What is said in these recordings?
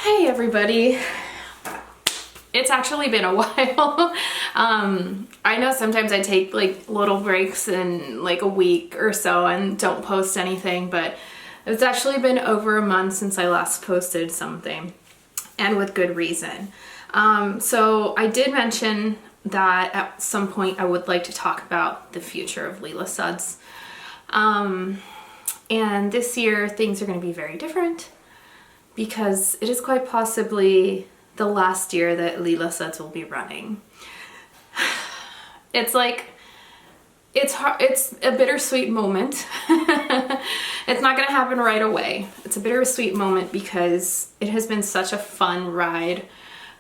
Hey everybody. It's actually been a while. I know sometimes I take like little breaks in like a week or so and don't post anything, but it's actually been over a month since I last posted something, and with good reason. So I did mention that at some point I would like to talk about the future of Leela Suds. And this year things are going to be very different because it is quite possibly the last year that Leela Suds will be running. It's like, it's hard, it's a bittersweet moment. It's not gonna happen right away. It's a bittersweet moment because it has been such a fun ride.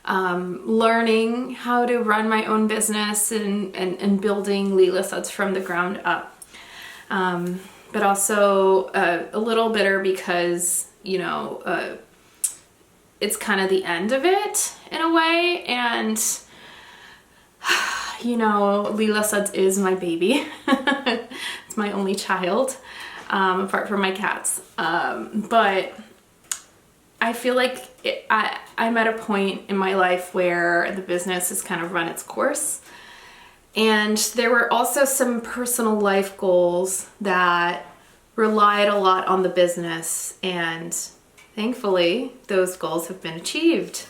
Learning how to run my own business and building Leela Suds from the ground up. But also a little bitter because, you know, it's kind of the end of it in a way, and you know, Leela Suds is my baby. It's my only child, apart from my cats. But I feel like I'm at a point in my life where the business has kind of run its course. And there were also some personal life goals that relied a lot on the business, and thankfully, those goals have been achieved.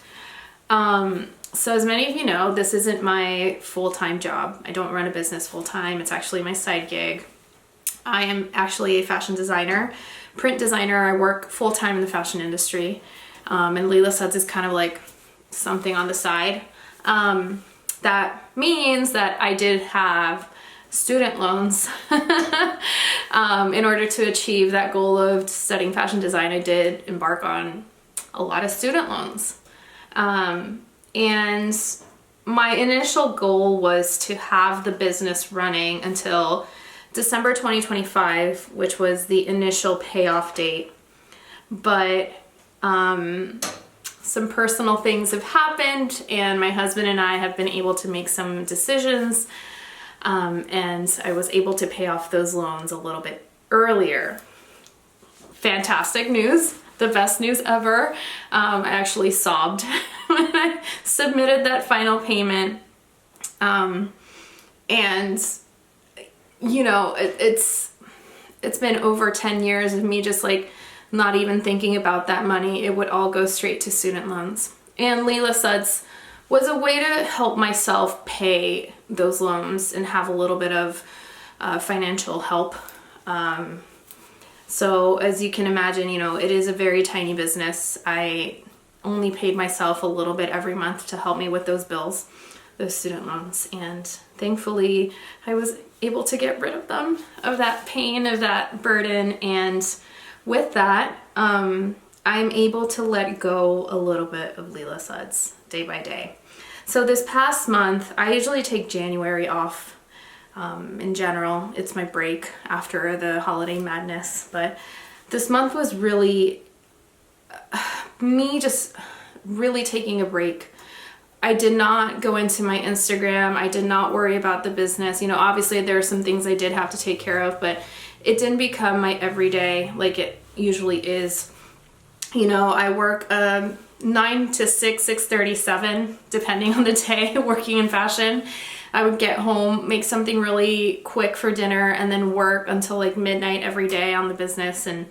So as many of you know, this isn't my full-time job. I don't run a business full-time. It's actually my side gig. I am actually a fashion designer, print designer. I work full-time in the fashion industry. And Leela Suds is kind of like something on the side. That means that I did have student loans. In order to achieve that goal of studying fashion design, I did embark on a lot of student loans. And my initial goal was to have the business running until December 2025, which was the initial payoff date. But some personal things have happened, and my husband and I have been able to make some decisions. And I was able to pay off those loans a little bit earlier. Fantastic news, the best news ever. I actually sobbed when I submitted that final payment. And you know, it's been over 10 years of me just like not even thinking about that money. It would all go straight to student loans. And Leela Suds was a way to help myself pay those loans and have a little bit of financial help. So as you can imagine, you know, it is a very tiny business. I only paid myself a little bit every month to help me with those bills, those student loans. And thankfully I was able to get rid of them, of that pain, of that burden. And with that, I'm able to let go a little bit of Leela Suds day by day. So this past month, I usually take January off. In general, it's my break after the holiday madness, but this month was really me just really taking a break. I did not go into my Instagram. I did not worry about the business. You know, obviously there are some things I did have to take care of, but it didn't become my everyday like it usually is. You know, I work 9 to 6, 6:30, 7, depending on the day, working in fashion. I would get home, make something really quick for dinner, and then work until like midnight every day on the business. And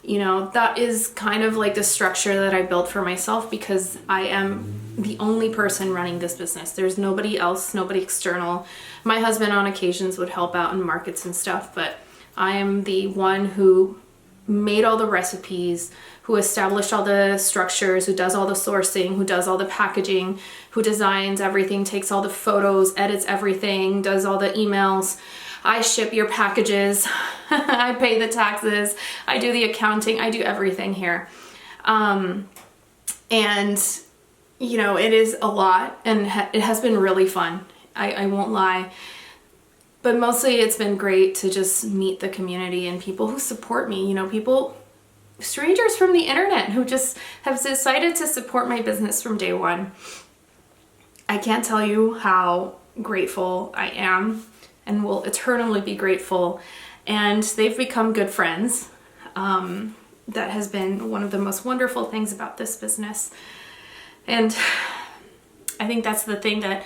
you know, that is kind of like the structure that I built for myself because I am the only person running this business. There's nobody else, nobody external. My husband on occasions would help out in markets and stuff, but I am the one who made all the recipes, who established all the structures, who does all the sourcing, who does all the packaging, who designs everything, takes all the photos, edits everything, does all the emails. I ship your packages. I pay the taxes. I do the accounting. I do everything here. And you know, it is a lot, and it has been really fun. I won't lie. But mostly it's been great to just meet the community and people who support me, you know, people, strangers from the internet who just have decided to support my business from day one. I can't tell you how grateful I am and will eternally be grateful. And they've become good friends. that has been one of the most wonderful things about this business. And I think that's the thing that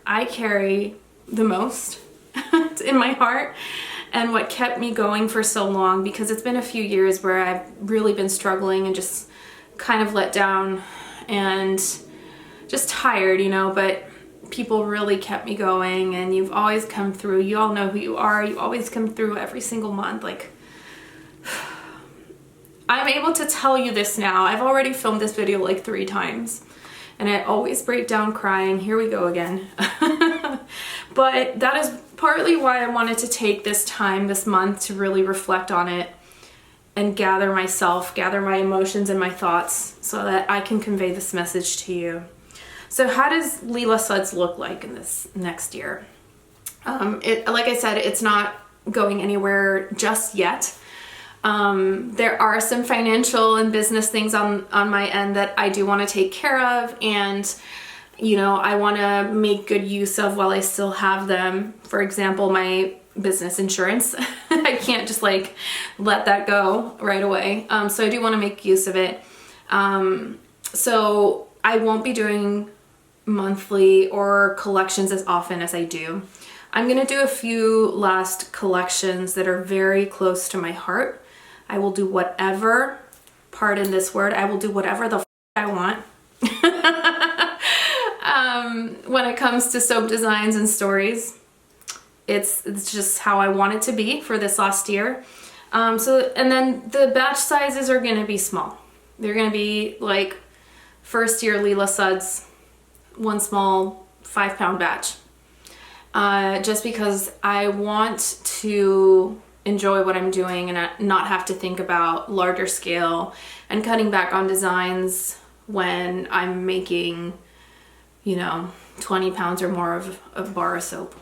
I carry the most in my heart, and what kept me going for so long, because it's been a few years where I've really been struggling and just kind of let down and just tired, you know, but people really kept me going, and you've always come through. You all know who you are. You always come through every single month. Like, I'm able to tell you this now. I've already filmed this video like 3 times, and I always break down crying. Here we go again. But that is partly why I wanted to take this time this month to really reflect on it and gather myself, gather my emotions and my thoughts so that I can convey this message to you. So how does Leela Suds look like in this next year? Like I said, it's not going anywhere just yet. There are some financial and business things on my end that I do want to take care of, and you know, I want to make good use of while I still have them. For example, my business insurance. I can't just like let that go right away. So I do want to make use of it. So I won't be doing monthly or collections as often as I do. I'm going to do a few last collections that are very close to my heart. I will do whatever, pardon this word, I will do whatever the I want. When it comes to soap designs and stories, it's just how I want it to be for this last year. And then the batch sizes are going to be small. They're going to be like first year Leela Suds, one small 5-pound batch. Just because I want to enjoy what I'm doing and not have to think about larger scale and cutting back on designs when I'm making, you know, 20 pounds or more of bar of soap.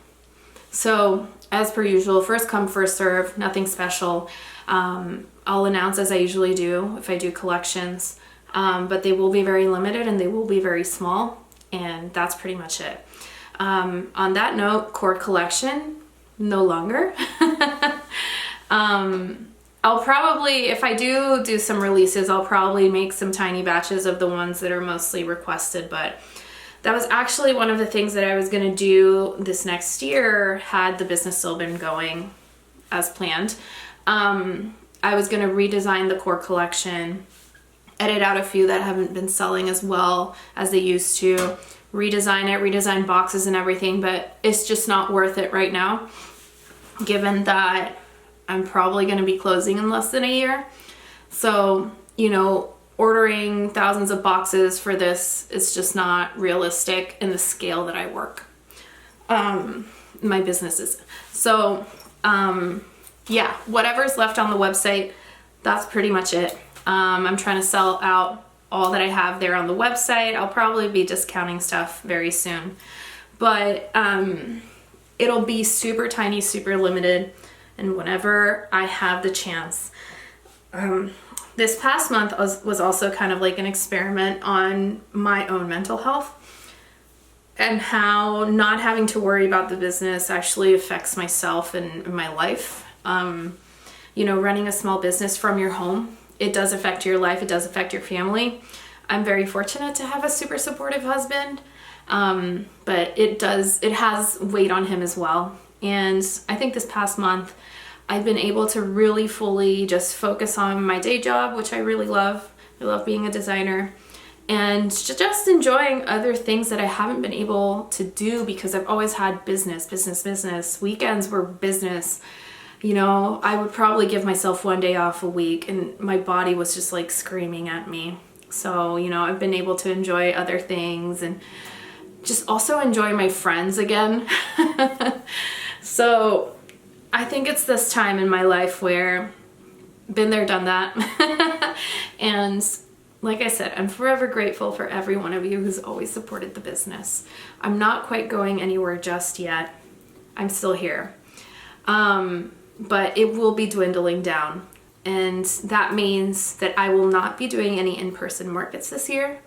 So as per usual, first come, first serve, nothing special. I'll announce as I usually do if I do collections, but they will be very limited and they will be very small, and that's pretty much it. On that note, cord collection, no longer. I'll probably, if I do some releases, I'll probably make some tiny batches of the ones that are mostly requested, but that was actually one of the things that I was going to do this next year had the business still been going as planned. I was going to redesign the core collection, edit out a few that haven't been selling as well as they used to, redesign boxes and everything, but it's just not worth it right now, given that I'm probably going to be closing in less than a year. So, you know, ordering thousands of boxes for this is just not realistic in the scale that I work. My business is. So, yeah, whatever's left on the website, that's pretty much it. I'm trying to sell out all that I have there on the website. I'll probably be discounting stuff very soon, but it'll be super tiny, super limited, and whenever I have the chance. This past month was also kind of like an experiment on my own mental health and how not having to worry about the business actually affects myself and my life. You know, running a small business from your home, it does affect your life. It does affect your family. I'm very fortunate to have a super supportive husband, but it has weight on him as well. And I think this past month, I've been able to really fully just focus on my day job, which I really love. I love being a designer, and just enjoying other things that I haven't been able to do because I've always had business. Weekends were business. You know, I would probably give myself one day off a week and my body was just like screaming at me. So, you know, I've been able to enjoy other things and just also enjoy my friends again. So I think it's this time in my life where been there, done that. And like I said, I'm forever grateful for every one of you who's always supported the business. I'm not quite going anywhere just yet. I'm still here. But it will be dwindling down. And that means that I will not be doing any in-person markets this year.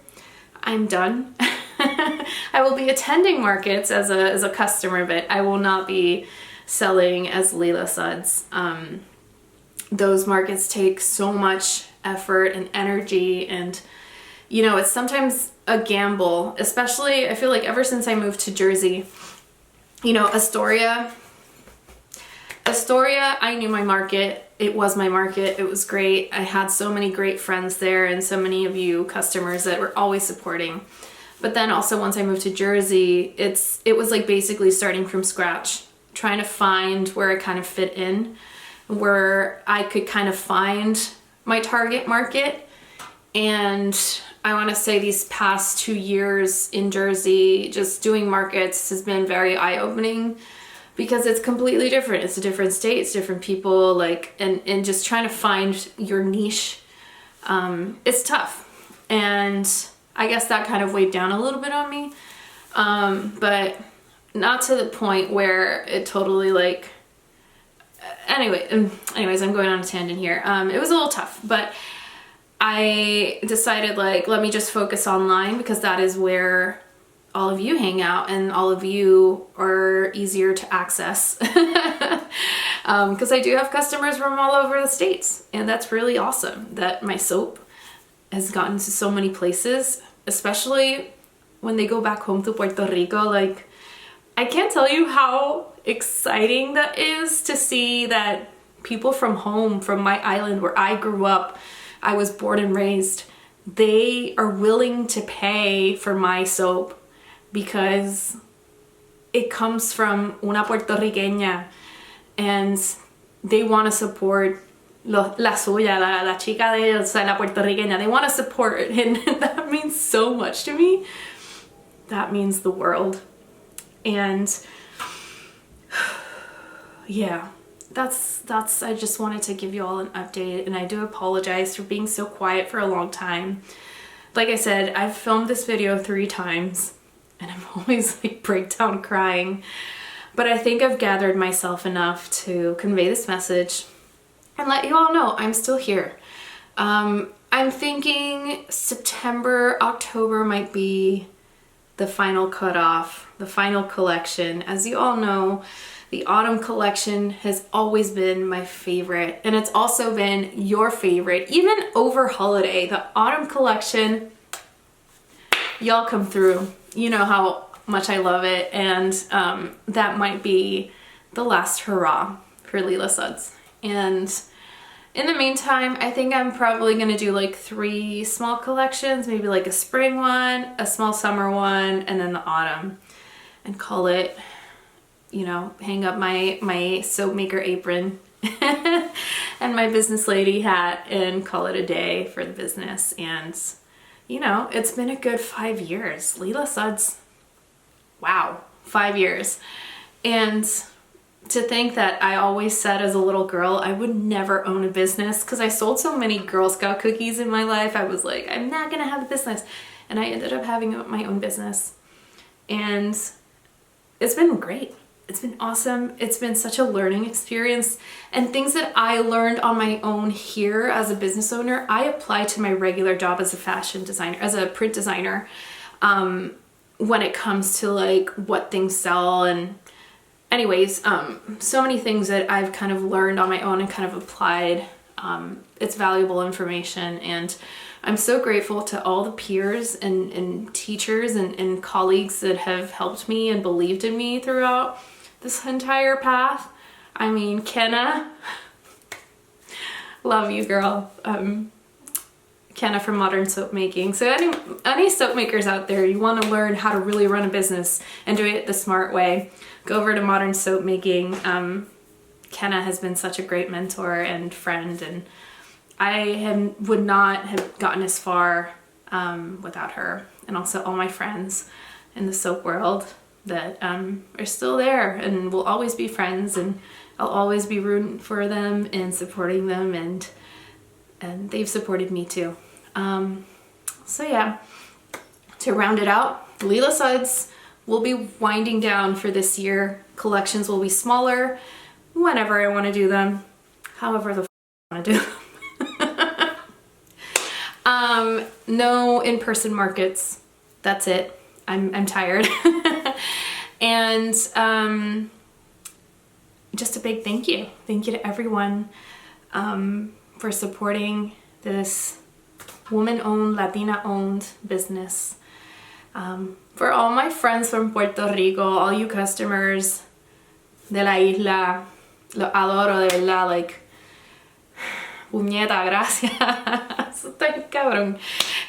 I'm done. I will be attending markets as a customer, but I will not be selling as Leela Suds. Those markets take so much effort and energy, and you know, it's sometimes a gamble, especially I feel like ever since I moved to Jersey. You know, Astoria, I knew my market. It was my market. It was great. I had so many great friends there and so many of you customers that were always supporting. But then also once I moved to Jersey, it was like basically starting from scratch, trying to find where I kind of fit in, where I could kind of find my target market. And I want to say these past 2 years in Jersey, just doing markets has been very eye-opening because it's completely different. It's a different state, it's different people, like, and just trying to find your niche, it's tough. And I guess that kind of weighed down a little bit on me, but not to the point where it totally like, anyways, I'm going on a tangent here. It was a little tough, but I decided like, let me just focus online because that is where all of you hang out and all of you are easier to access. Because I do have customers from all over the States, and that's really awesome that my soap has gotten to so many places, especially when they go back home to Puerto Rico. Like, I can't tell you how exciting that is to see that people from home, from my island where I grew up, I was born and raised, they are willing to pay for my soap because it comes from una puertorriqueña and they want to support la suya, la chica de ellos, la puertorriqueña. They want to support, and that means so much to me. That means the world. And yeah, that's I just wanted to give you all an update, and I do apologize for being so quiet for a long time. Like I said, I've filmed this video 3 times and I'm always like breakdown crying, but I think I've gathered myself enough to convey this message and let you all know I'm still here. I'm thinking September, October might be the final cutoff, the final collection. As you all know, the autumn collection has always been my favorite, and it's also been your favorite, even over holiday. The autumn collection, y'all come through. You know how much I love it, and that might be the last hurrah for Leela Suds. And in the meantime, I think I'm probably gonna do like 3 small collections, maybe like a spring one, a small summer one, and then the autumn, and call it, you know, hang up my soap maker apron and my business lady hat and call it a day for the business. And you know, it's been a good 5 years. Leela Suds, wow, 5 years. And to think that I always said as a little girl I would never own a business because I sold so many Girl Scout cookies in my life. I was like, I'm not gonna have a business. And I ended up having my own business. And it's been great. It's been awesome. It's been such a learning experience, and things that I learned on my own here as a business owner, I apply to my regular job as a fashion designer, as a print designer, when it comes to like what things sell. And anyways, so many things that I've kind of learned on my own and kind of applied. It's valuable information, and I'm so grateful to all the peers and teachers and colleagues that have helped me and believed in me throughout this entire path. I mean, Kenna, love you, girl. Kenna from Modern Soap Making. So any soap makers out there, you want to learn how to really run a business and do it the smart way, go over to Modern Soap Making. Kenna has been such a great mentor and friend, and I would not have gotten as far without her, and also all my friends in the soap world that are still there and will always be friends, and I'll always be rooting for them and supporting them, and they've supported me too. So yeah, to round it out, Leela Suds will be winding down for this year. Collections will be smaller whenever I want to do them, however the I want to do them. No in-person markets. That's it. I'm tired. And just a big thank you. Thank you to everyone for supporting this woman-owned, Latina-owned business. For all my friends from Puerto Rico, all you customers de la isla, lo adoro de verdad, like, puñeta, gracias. Está bien cabrón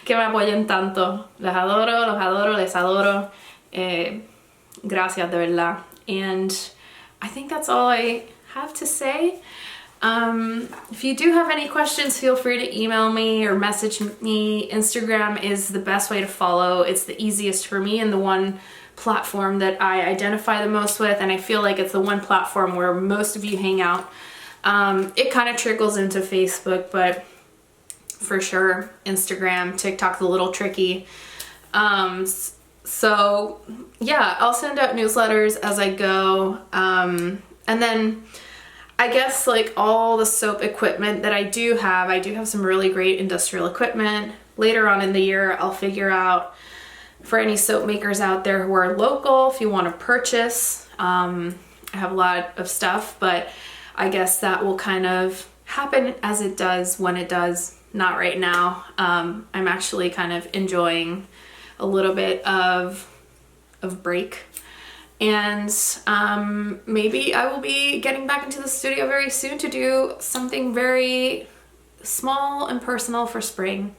que me apoyen tanto. Les adoro, les adoro. Gracias, de verdad. And I think that's all I have to say. If you do have any questions, feel free to email me or message me. Instagram is the best way to follow. It's the easiest for me and the one platform that I identify the most with, and I feel like it's the one platform where most of you hang out. It kind of trickles into Facebook, but for sure Instagram, TikTok's a little tricky. So yeah, I'll send out newsletters as I go. And then I guess like all the soap equipment that I do have some really great industrial equipment. Later on in the year, I'll figure out for any soap makers out there who are local, if you want to purchase. I have a lot of stuff, but I guess that will kind of happen as it does when it does, not right now. I'm actually kind of enjoying a little bit of break. And maybe I will be getting back into the studio very soon to do something very small and personal for spring.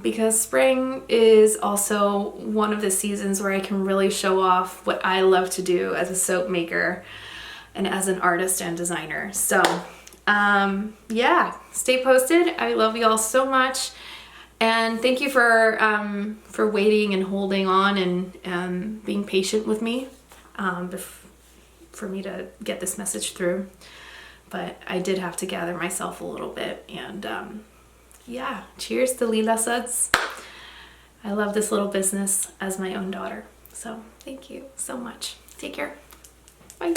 Because spring is also one of the seasons where I can really show off what I love to do as a soap maker and as an artist and designer. So yeah, stay posted. I love you all so much. And thank you for waiting and holding on and being patient with me for me to get this message through. But I did have to gather myself a little bit. And yeah, cheers to Leela Suds. I love this little business as my own daughter. So thank you so much. Take care. Bye.